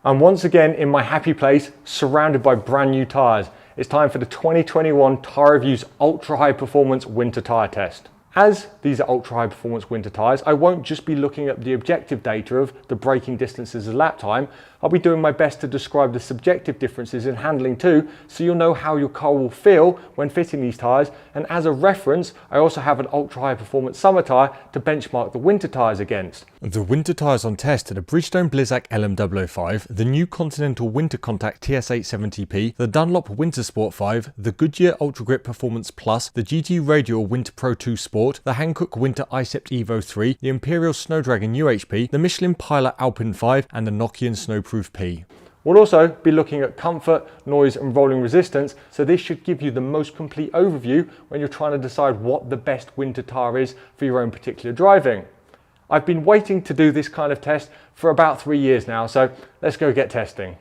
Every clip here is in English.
I'm once again in my happy place, surrounded by brand new tyres. It's time for the 2021 Tyre Review's Ultra High Performance Winter Tyre Test. As these are ultra high performance winter tyres, I won't just be looking at the objective data of the braking distances and lap time. I'll be doing my best to describe the subjective differences in handling too, so you'll know how your car will feel when fitting these tyres. And as a reference, I also have an ultra high performance summer tyre to benchmark the winter tyres against. The winter tyres on test are the Bridgestone Blizzak LM005, the new Continental WinterContact TS870P, the Dunlop WinterSport 5, the Goodyear UltraGrip Performance Plus, the GT Radial Winter Pro 2 Sport, the Hankook Winter cept Evo 3, the Imperial Snowdragon UHP, the Michelin Pilot Alpin 5 and the Nokian SnowProof P. We'll also be looking at comfort, noise and rolling resistance, so this should give you the most complete overview when you're trying to decide what the best winter tyre is for your own particular driving. I've been waiting to do this kind of test for about 3 years now, so let's go get testing.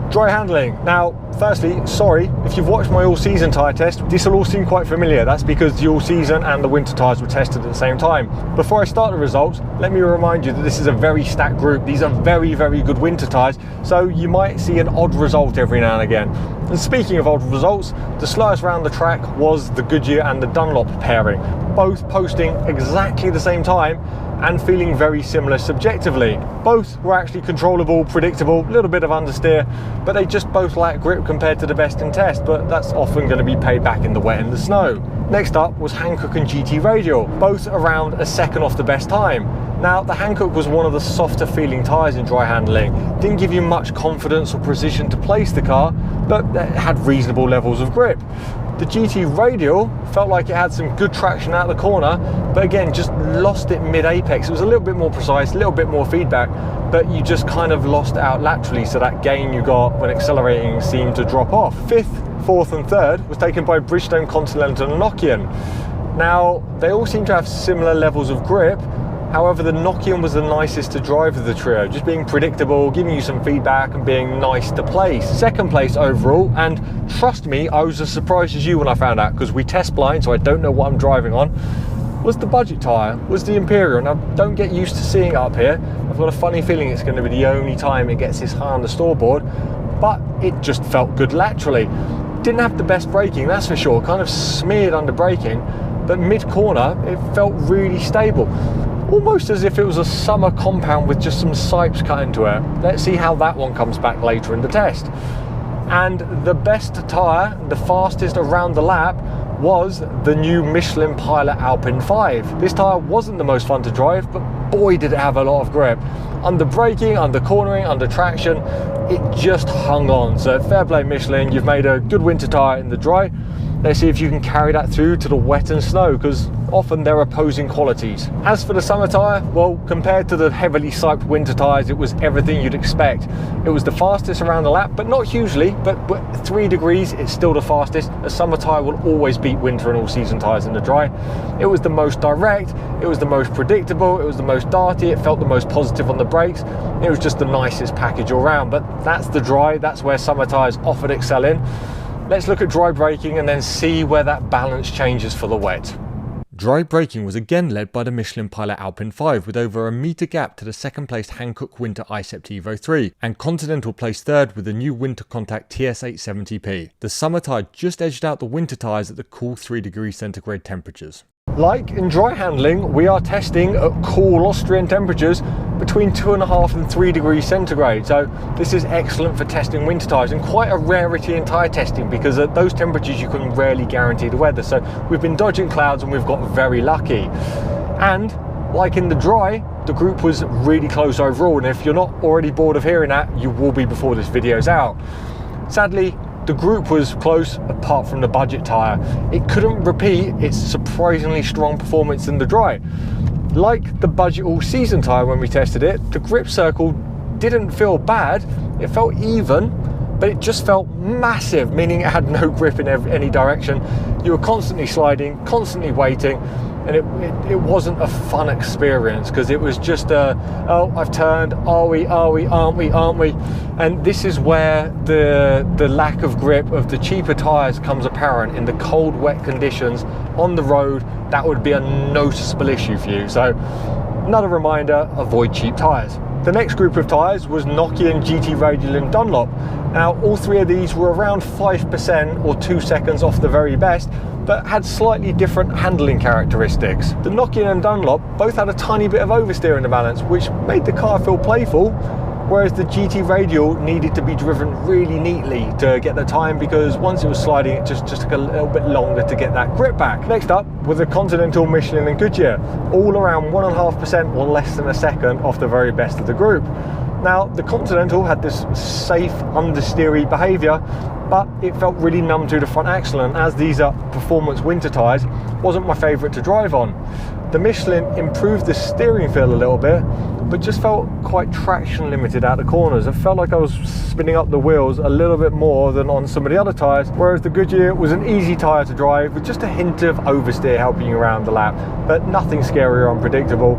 Dry handling. Now, firstly, sorry, if you've watched my all-season tyre test, this will all seem quite familiar. That's because the all-season and the winter tyres were tested at the same time. Before I start the results, let me remind you that this is a very stacked group. These are very, very good winter tyres, so you might see an odd result every now and again. And speaking of odd results, the slowest round the track was the Goodyear and the Dunlop pairing, both posting exactly the same time and feeling very similar subjectively. Both were actually controllable, predictable, a little bit of understeer, but they just both lack grip compared to the best in test, but that's often going to be paid back in the wet and the snow. Next up was Hankook and GT Radial, both around a second off the best time. Now, the Hankook was one of the softer feeling tyres in dry handling. Didn't give you much confidence or precision to place the car, but it had reasonable levels of grip. The GT Radial felt like it had some good traction out of the corner, but again, just lost it mid-apex. It was a little bit more precise, a little bit more feedback, but you just kind of lost out laterally, so that gain you got when accelerating seemed to drop off. Fifth, fourth and third was taken by Bridgestone, Continental and Nokian. Now, they all seem to have similar levels of grip. However, the Nokian was the nicest to drive of the trio, just being predictable, giving you some feedback and being nice to place. Second place overall, and trust me, I was as surprised as you when I found out, because we test blind, so I don't know what I'm driving on, was the budget tyre, was the Imperial. Now, don't get used to seeing it up here. I've got a funny feeling it's going to be the only time it gets this high on the scoreboard, but it just felt good laterally. Didn't have the best braking, that's for sure, kind of smeared under braking, but mid-corner, it felt really stable. Almost as if it was a summer compound with just some sipes cut into it. Let's see how that one comes back later in the test. And the best tyre, the fastest around the lap, was the new Michelin Pilot Alpin 5. This tyre wasn't the most fun to drive, but boy did it have a lot of grip. Under braking, under cornering, under traction, it just hung on. So fair play Michelin, you've made a good winter tyre in the dry. Let's see if you can carry that through to the wet and snow, because often they're opposing qualities. As for the summer tyre, well, compared to the heavily siped winter tyres, it was everything you'd expect. It was the fastest around the lap, but not hugely, but 3 degrees, it's still the fastest. A summer tyre will always beat winter and all-season tyres in the dry. It was the most direct, it was the most predictable, it was the most darty, it felt the most positive on the brakes. It was just the nicest package all round, but that's the dry, that's where summer tyres often excel in. Let's look at dry braking and then see where that balance changes for the wet. Dry braking was again led by the Michelin Pilot Alpin 5 with over a metre gap to the second placed Hankook Winter cept Evo 3, and Continental placed third with the new WinterContact TS870P. The summer tyre just edged out the winter tyres at the cool 3 degrees centigrade temperatures. Like in dry handling, we are testing at cool Austrian temperatures between 2.5 and 3 degrees centigrade. So this is excellent for testing winter tyres, and quite a rarity in tyre testing, because at those temperatures you can rarely guarantee the weather. So we've been dodging clouds and we've got very lucky. And like in the dry, the group was really close overall, and if you're not already bored of hearing that, you will be before this video's out. Sadly, the group was close apart from the budget tyre. It couldn't repeat its surprisingly strong performance in the dry. Like the budget all-season tyre when we tested it, the grip circle didn't feel bad, it felt even, but it just felt massive, meaning it had no grip in any direction. You were constantly sliding, constantly waiting, and it wasn't a fun experience, because it was just oh, I've turned, are we, aren't we? And this is where the lack of grip of the cheaper tyres comes apparent in the cold, wet conditions on the road. That would be a noticeable issue for you. So another reminder, avoid cheap tyres. The next group of tyres was Nokian, GT Radial and Dunlop. Now all three of these were around 5% or 2 seconds off the very best, but had slightly different handling characteristics. The Nokian and Dunlop both had a tiny bit of oversteer in the balance, which made the car feel playful, whereas the GT Radial needed to be driven really neatly to get the time, because once it was sliding it just took a little bit longer to get that grip back. Next up was the Continental, Michelin and Goodyear, all around 1.5% or less than a second off the very best of the group. Now the Continental had this safe understeery behaviour, but it felt really numb to the front axle, and as these are performance winter tyres, wasn't my favourite to drive on. The Michelin improved the steering feel a little bit, but just felt quite traction limited out the corners. It felt like I was spinning up the wheels a little bit more than on some of the other tyres, whereas the Goodyear was an easy tyre to drive with just a hint of oversteer helping you around the lap, but nothing scary or unpredictable.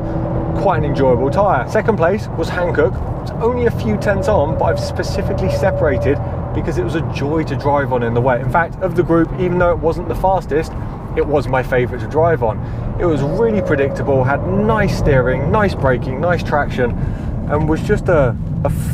Quite an enjoyable tyre. Second place was Hankook. It's only a few tenths on, but I've specifically separated because it was a joy to drive on in the wet. In fact, of the group, even though it wasn't the fastest, it was my favourite to drive on. It was really predictable, had nice steering, nice braking, nice traction, and was just a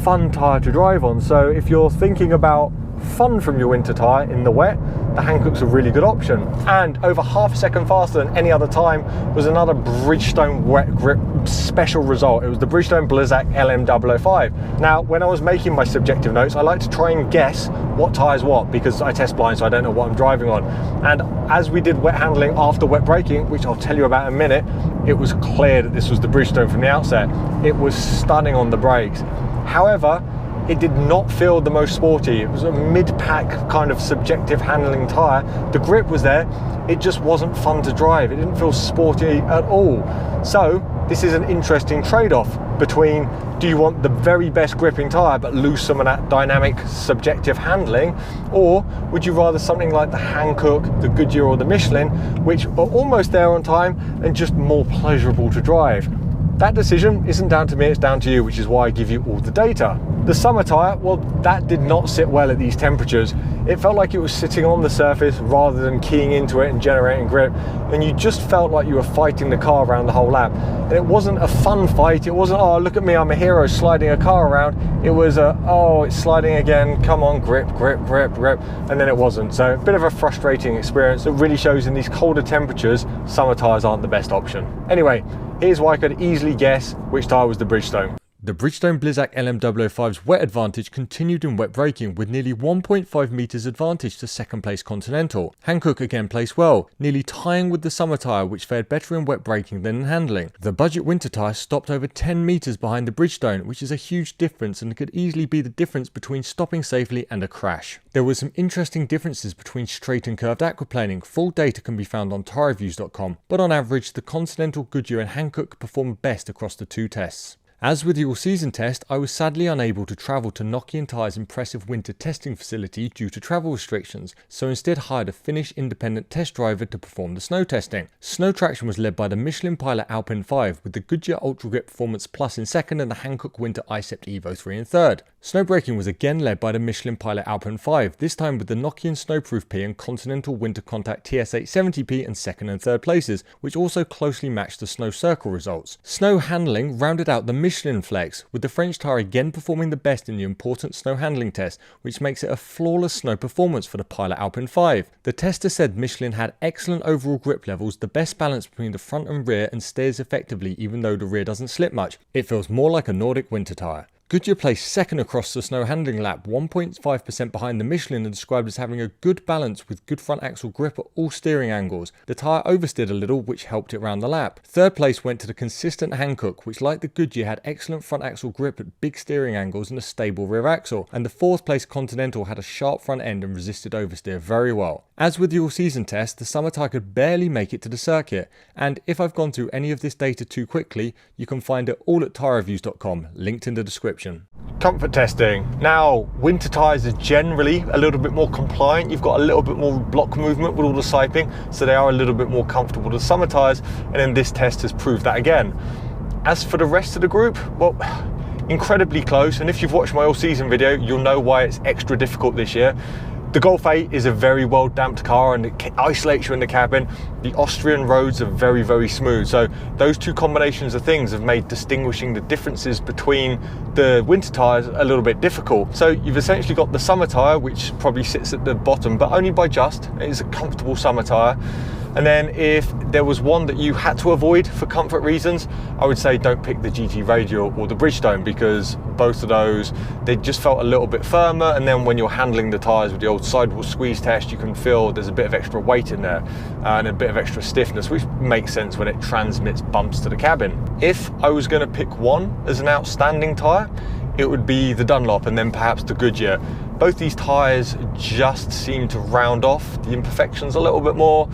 fun tyre to drive on. So if you're thinking about fun from your winter tyre in the wet, the Hankook's a really good option. And over half a second faster than any other time was another Bridgestone wet grip special result. It was the Bridgestone Blizzak LM005. Now, when I was making my subjective notes, I like to try and guess what tyre's what, because I test blind, so I don't know what I'm driving on. And as we did wet handling after wet braking, which I'll tell you about in a minute, it was clear that this was the Bridgestone from the outset. It was stunning on the brakes. However, it did not feel the most sporty. It was a mid-pack kind of subjective handling tyre. The grip was there, it just wasn't fun to drive. It didn't feel sporty at all. So this is an interesting trade-off between, do you want the very best gripping tyre but lose some of that dynamic subjective handling, or would you rather something like the Hankook, the Goodyear or the Michelin, which are almost there on time and just more pleasurable to drive? That decision isn't down to me, it's down to you, which is why I give you all the data. The summer tyre, well, that did not sit well at these temperatures. It felt like it was sitting on the surface rather than keying into it and generating grip, and you just felt like you were fighting the car around the whole lap. And it wasn't a fun fight. It wasn't, oh, look at me, I'm a hero sliding a car around. It was oh, it's sliding again, come on, grip, grip, grip, grip, and then it wasn't. So a bit of a frustrating experience that really shows in these colder temperatures, summer tyres aren't the best option. Anyway, here's why I could easily guess which tyre was the Bridgestone. The Bridgestone Blizzak LM005's wet advantage continued in wet braking with nearly 1.5 metres advantage to second place Continental. Hankook again placed well, nearly tying with the summer tyre, which fared better in wet braking than in handling. The budget winter tyre stopped over 10 metres behind the Bridgestone, which is a huge difference and could easily be the difference between stopping safely and a crash. There were some interesting differences between straight and curved aquaplaning. Full data can be found on tyreviews.com, but on average the Continental, Goodyear and Hankook performed best across the two tests. As with the all-season test, I was sadly unable to travel to Nokian Tyres' impressive winter testing facility due to travel restrictions, so instead hired a Finnish independent test driver to perform the snow testing. Snow traction was led by the Michelin Pilot Alpin 5, with the Goodyear UltraGrip Performance Plus in second and the Hankook Winter cept Evo 3 in third. Snow braking was again led by the Michelin Pilot Alpin 5, this time with the Nokian SnowProof P and Continental WinterContact TS870P in second and third places, which also closely matched the snow circle results. Snow handling rounded out the Michelin Flex, with the French tyre again performing the best in the important snow handling test, which makes it a flawless snow performance for the Pilot Alpin 5. The tester said Michelin had excellent overall grip levels, the best balance between the front and rear, and steers effectively even though the rear doesn't slip much. It feels more like a Nordic winter tyre. Goodyear placed second across the snow handling lap, 1.5% behind the Michelin, and described as having a good balance with good front axle grip at all steering angles. The tyre oversteered a little, which helped it round the lap. Third place went to the consistent Hankook, which like the Goodyear had excellent front axle grip at big steering angles and a stable rear axle. And the fourth place Continental had a sharp front end and resisted oversteer very well. As with the all-season test, the summer tyre could barely make it to the circuit, and if I've gone through any of this data too quickly, you can find it all at tyreviews.com, linked in the description. Comfort testing. Now, winter tyres are generally a little bit more compliant. You've got a little bit more block movement with all the siping, so they are a little bit more comfortable than summer tyres, and then this test has proved that again. As for the rest of the group, well, incredibly close, and if you've watched my all-season video, you'll know why it's extra difficult this year. The Golf 8 is a very well damped car and it isolates you in the cabin. The Austrian roads are very, very smooth. So those two combinations of things have made distinguishing the differences between the winter tyres a little bit difficult. So you've essentially got the summer tyre, which probably sits at the bottom, but only by just. It is a comfortable summer tyre. And then if there was one that you had to avoid for comfort reasons, I would say don't pick the GT Radial or the Bridgestone, because both of those, they just felt a little bit firmer. And then when you're handling the tyres with the old sidewall squeeze test, you can feel there's a bit of extra weight in there and a bit of extra stiffness, which makes sense when it transmits bumps to the cabin. If I was going to pick one as an outstanding tyre, it would be the Dunlop and then perhaps the Goodyear. Both these tyres just seem to round off the imperfections a little bit more,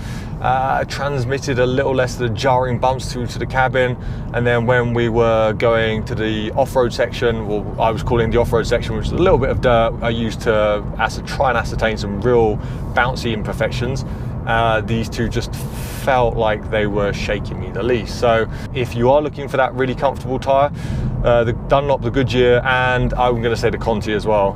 transmitted a little less of the jarring bumps through to the cabin. And then when we were going to the off-road section, well, I was calling the off-road section, which is a little bit of dirt I used to try and ascertain some real bouncy imperfections. These two just felt like they were shaking me the least. So if you are looking for that really comfortable tyre, the Dunlop, the Goodyear, and I'm going to say the Conti as well,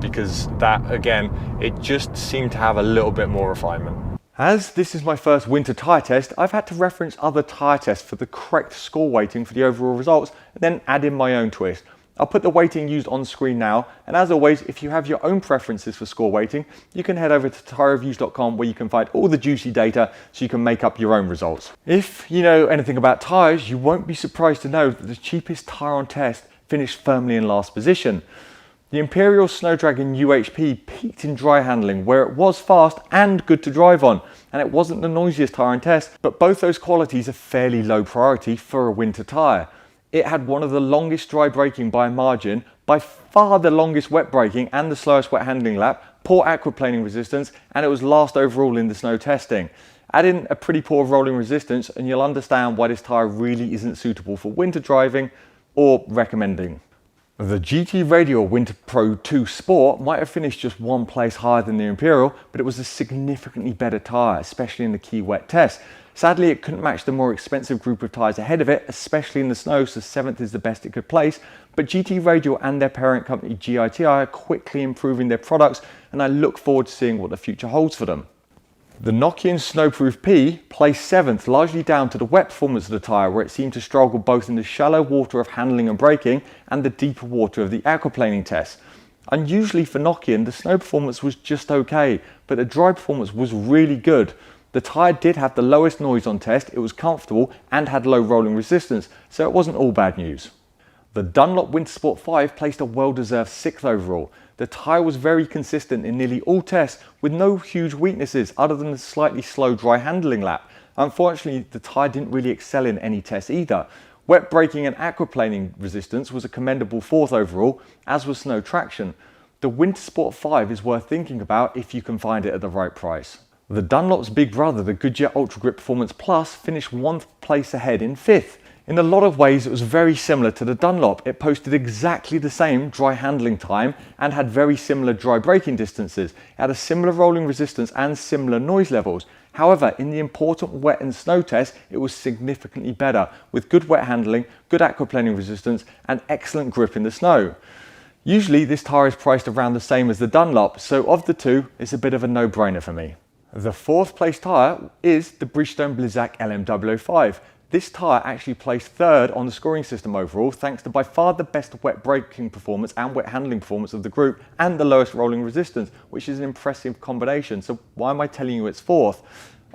because that, again, it just seemed to have a little bit more refinement. As this is my first winter tyre test, I've had to reference other tyre tests for the correct score weighting for the overall results and then add in my own twist. I'll put the weighting used on screen now, and as always, if you have your own preferences for score weighting, you can head over to tyrereviews.com where you can find all the juicy data so you can make up your own results. If you know anything about tyres, you won't be surprised to know that the cheapest tyre on test finished firmly in last position. The Imperial Snowdragon UHP peaked in dry handling, where it was fast and good to drive on, and it wasn't the noisiest tyre in test, but both those qualities are fairly low priority for a winter tyre. It had one of the longest dry braking by a margin, by far the longest wet braking and the slowest wet handling lap, poor aquaplaning resistance, and it was last overall in the snow testing. Add in a pretty poor rolling resistance and you'll understand why this tyre really isn't suitable for winter driving or recommending. The GT Radial Winter Pro 2 Sport might have finished just one place higher than the Imperial, but it was a significantly better tyre, especially in the key wet test. Sadly, it couldn't match the more expensive group of tyres ahead of it, especially in the snow, so 7th is the best it could place. But GT Radial and their parent company GITI are quickly improving their products, and I look forward to seeing what the future holds for them. The Nokian SnowProof P placed 7th, largely down to the wet performance of the tyre, where it seemed to struggle both in the shallow water of handling and braking and the deeper water of the aquaplaning test. Unusually for Nokian, the snow performance was just okay, but the dry performance was really good. The tyre did have the lowest noise on test, it was comfortable and had low rolling resistance, so it wasn't all bad news. The Dunlop WinterSport 5 placed a well-deserved 6th overall. The tyre was very consistent in nearly all tests with no huge weaknesses other than the slightly slow dry handling lap. Unfortunately, the tyre didn't really excel in any tests either. Wet braking and aquaplaning resistance was a commendable 4th overall, as was snow traction. The WinterSport 5 is worth thinking about if you can find it at the right price. The Dunlop's big brother, the Goodyear UltraGrip Performance Plus, finished 1st place ahead in 5th. In a lot of ways, it was very similar to the Dunlop. It posted exactly the same dry handling time and had very similar dry braking distances. It had a similar rolling resistance and similar noise levels. However, in the important wet and snow test, it was significantly better, with good wet handling, good aquaplaning resistance, and excellent grip in the snow. Usually, this tyre is priced around the same as the Dunlop, so of the two, it's a bit of a no-brainer for me. The 4th place tyre is the Bridgestone Blizzak LM005. This tyre actually placed 3rd on the scoring system overall, thanks to by far the best wet braking performance and wet handling performance of the group and the lowest rolling resistance, which is an impressive combination. So why am I telling you it's 4th?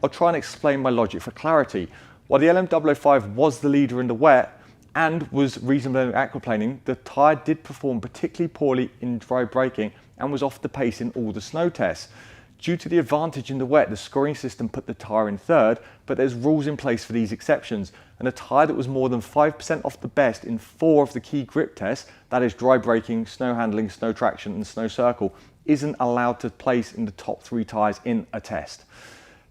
I'll try and explain my logic for clarity. While the LM005 was the leader in the wet and was reasonable in aquaplaning, the tyre did perform particularly poorly in dry braking and was off the pace in all the snow tests. Due to the advantage in the wet, the scoring system put the tyre in 3rd, but there's rules in place for these exceptions, and a tyre that was more than 5% off the best in 4 of the key grip tests, that is dry braking, snow handling, snow traction and snow circle, isn't allowed to place in the top 3 tyres in a test.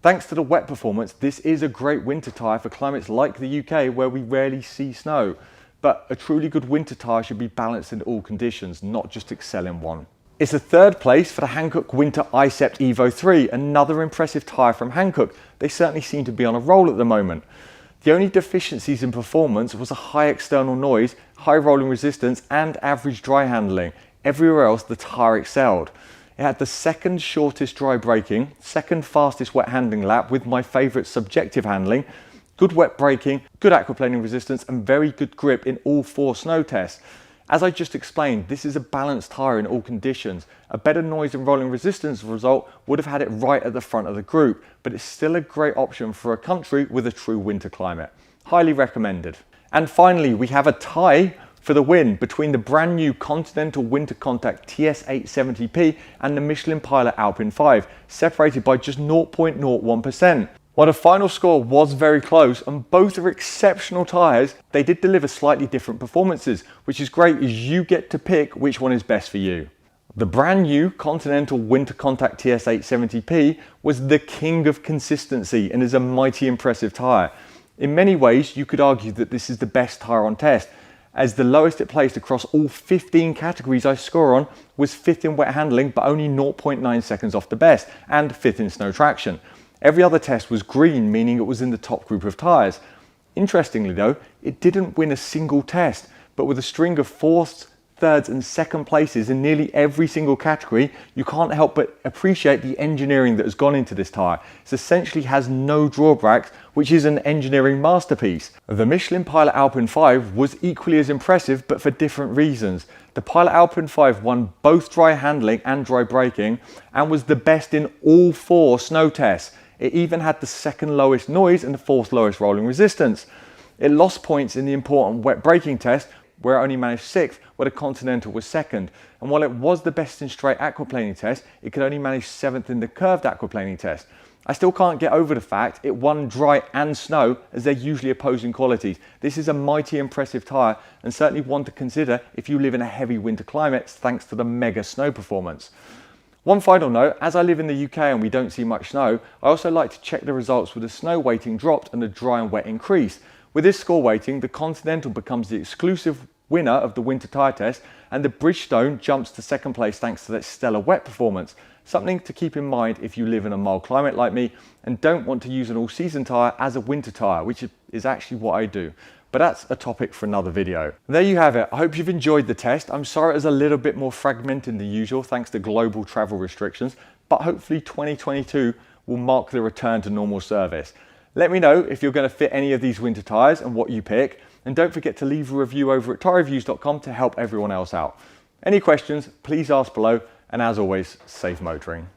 Thanks to the wet performance, this is a great winter tyre for climates like the UK where we rarely see snow, but a truly good winter tyre should be balanced in all conditions, not just excel in one. It's a 3rd place for the Hankook Winter cept Evo 3, another impressive tyre from Hankook. They certainly seem to be on a roll at the moment. The only deficiencies in performance was a high external noise, high rolling resistance and average dry handling. Everywhere else the tyre excelled. It had the second shortest dry braking, second fastest wet handling lap with my favourite subjective handling, good wet braking, good aquaplaning resistance and very good grip in all 4 snow tests. As I just explained, this is a balanced tyre in all conditions. A better noise and rolling resistance result would have had it right at the front of the group, but it's still a great option for a country with a true winter climate. Highly recommended. And finally, we have a tie for the win between the brand new Continental WinterContact TS870P and the Michelin Pilot Alpin 5, separated by just 0.01%. While the final score was very close and both are exceptional tyres, they did deliver slightly different performances, which is great as you get to pick which one is best for you. The brand new Continental WinterContact TS870P was the king of consistency and is a mighty impressive tyre. In many ways, you could argue that this is the best tyre on test, as the lowest it placed across all 15 categories I score on was 5th in wet handling but only 0.9 seconds off the best, and 5th in snow traction. Every other test was green, meaning it was in the top group of tyres. Interestingly though, it didn't win a single test, but with a string of 4th, 3rd and 2nd places in nearly every single category, you can't help but appreciate the engineering that has gone into this tyre. It essentially has no drawbacks, which is an engineering masterpiece. The Michelin Pilot Alpin 5 was equally as impressive, but for different reasons. The Pilot Alpin 5 won both dry handling and dry braking and was the best in all 4 snow tests. It even had the 2nd lowest noise and the 4th lowest rolling resistance. It lost points in the important wet braking test, where it only managed 6th, where the Continental was 2nd. And while it was the best in straight aquaplaning test, it could only manage 7th in the curved aquaplaning test. I still can't get over the fact it won dry and snow, as they're usually opposing qualities. This is a mighty impressive tyre and certainly one to consider if you live in a heavy winter climate thanks to the mega snow performance. One final note, as I live in the UK and we don't see much snow, I also like to check the results with the snow weighting dropped and the dry and wet increased. With this score weighting, the Continental becomes the exclusive winner of the winter tyre test and the Bridgestone jumps to 2nd place thanks to that stellar wet performance. Something to keep in mind if you live in a mild climate like me and don't want to use an all-season tyre as a winter tyre, which is actually what I do. But that's a topic for another video. There you have it. I hope you've enjoyed the test. I'm sorry it was a little bit more fragmented than usual thanks to global travel restrictions, but hopefully 2022 will mark the return to normal service. Let me know if you're going to fit any of these winter tyres and what you pick, and don't forget to leave a review over at tyre-reviews.com to help everyone else out. Any questions, please ask below, and as always, safe motoring.